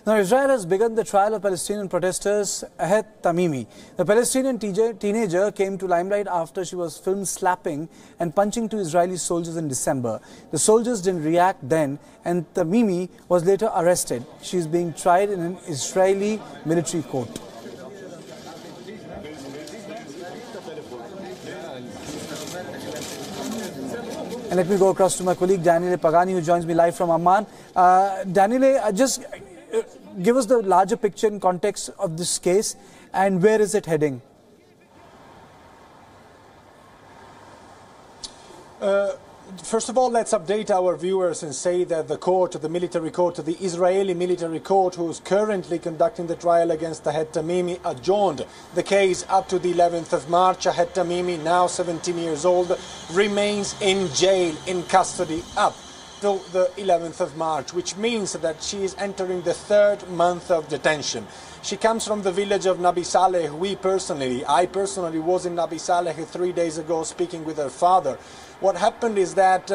Now, Israel has begun the trial of Palestinian protesters Ahed Tamimi. The Palestinian teenager came to limelight after she was filmed slapping and punching two Israeli soldiers in December. The soldiers didn't react then, and Tamimi was later arrested. She is being tried in an Israeli military court. And let me go across to my colleague Daniele Pagani, who joins me live from Amman. Daniele, just give us the larger picture and context of this case, and where is it heading? First of all, let's update our viewers and say that the military court, the Israeli military court, who is currently conducting the trial against Ahed Tamimi, adjourned the case up to the 11th of March. Ahed Tamimi, now 17 years old, remains in jail, in custody, up till the 11th of March, which means that she is entering the third month of detention. She comes from the village of Nabi Saleh. I personally was in Nabi Saleh 3 days ago speaking with her father. What happened is that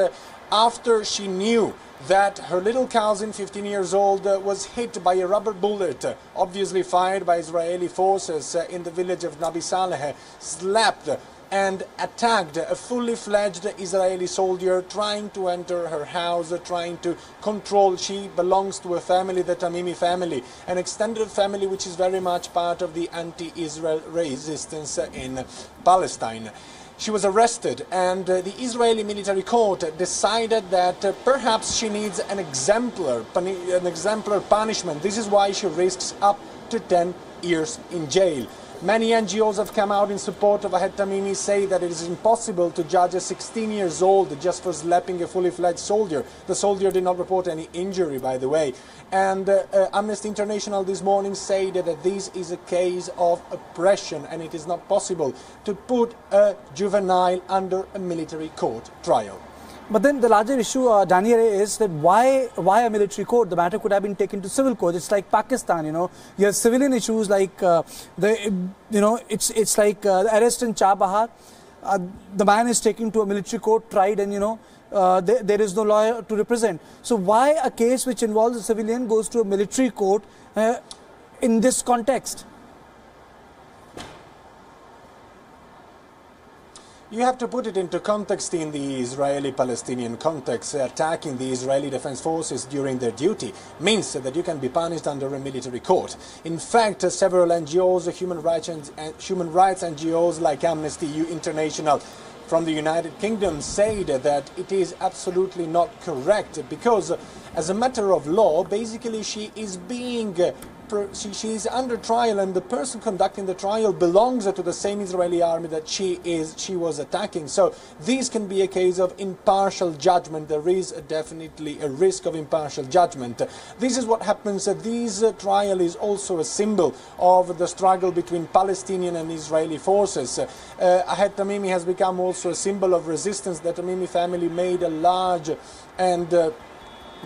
after she knew that her little cousin, 15 years old, was hit by a rubber bullet, obviously fired by Israeli forces in the village of Nabi Saleh, slapped and attacked a fully fledged Israeli soldier trying to enter her house, trying to control. She belongs to a family, the Tamimi family, an extended family which is very much part of the anti-Israel resistance in Palestine. She was arrested, and the Israeli military court decided that perhaps she needs an exemplar punishment. This is why she risks up to 10 years in jail. Many NGOs have come out in support of Ahed Tamimi, say that it is impossible to judge a 16 years old just for slapping a fully fledged soldier. The soldier did not report any injury, by the way. And Amnesty International this morning said that this is a case of oppression, and it is not possible to put a juvenile under a military court trial. But then the larger issue, Daniel, is that why a military court? The matter could have been taken to civil court. It's like Pakistan, you have civilian issues like it's like the arrest in Chabahar. The man is taken to a military court, tried, and there is no lawyer to represent. So why a case which involves a civilian goes to a military court in this context? You have to put it into context in the Israeli-Palestinian context. Attacking the Israeli Defense Forces during their duty means that you can be punished under a military court. In fact, several NGOs, human rights NGOs like Amnesty International from the United Kingdom said that it is absolutely not correct, because as a matter of law, basically she is she is under trial, and the person conducting the trial belongs to the same Israeli army that she was attacking. So this can be a case of impartial judgment. There is definitely a risk of impartial judgment. This is what happens. This trial is also a symbol of the struggle between Palestinian and Israeli forces. Ahed Tamimi has become also a symbol of resistance. The Tamimi family made a large and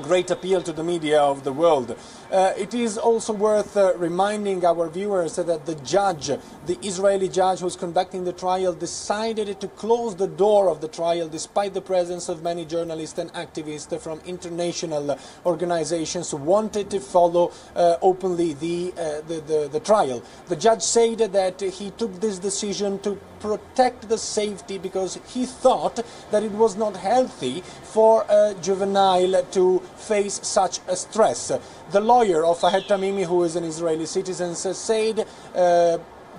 great appeal to the media of the world. It is also worth reminding our viewers that the judge, the Israeli judge who's conducting the trial, decided to close the door of the trial despite the presence of many journalists and activists from international organizations who wanted to follow openly the trial. The judge said that he took this decision to protect the safety, because he thought that it was not healthy for a juvenile to face such a stress. The lawyer of Ahed Tamimi, who is an Israeli citizen, said,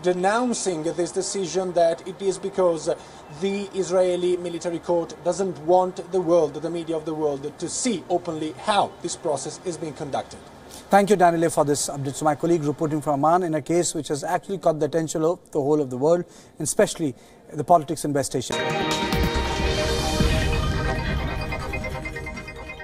denouncing this decision, that it is because the Israeli military court doesn't want the world, the media of the world, to see openly how this process is being conducted. Thank you, Daniele, for this update. So my colleague reporting from Amman in a case which has actually caught the attention of the whole of the world, and especially the politics in West Asia.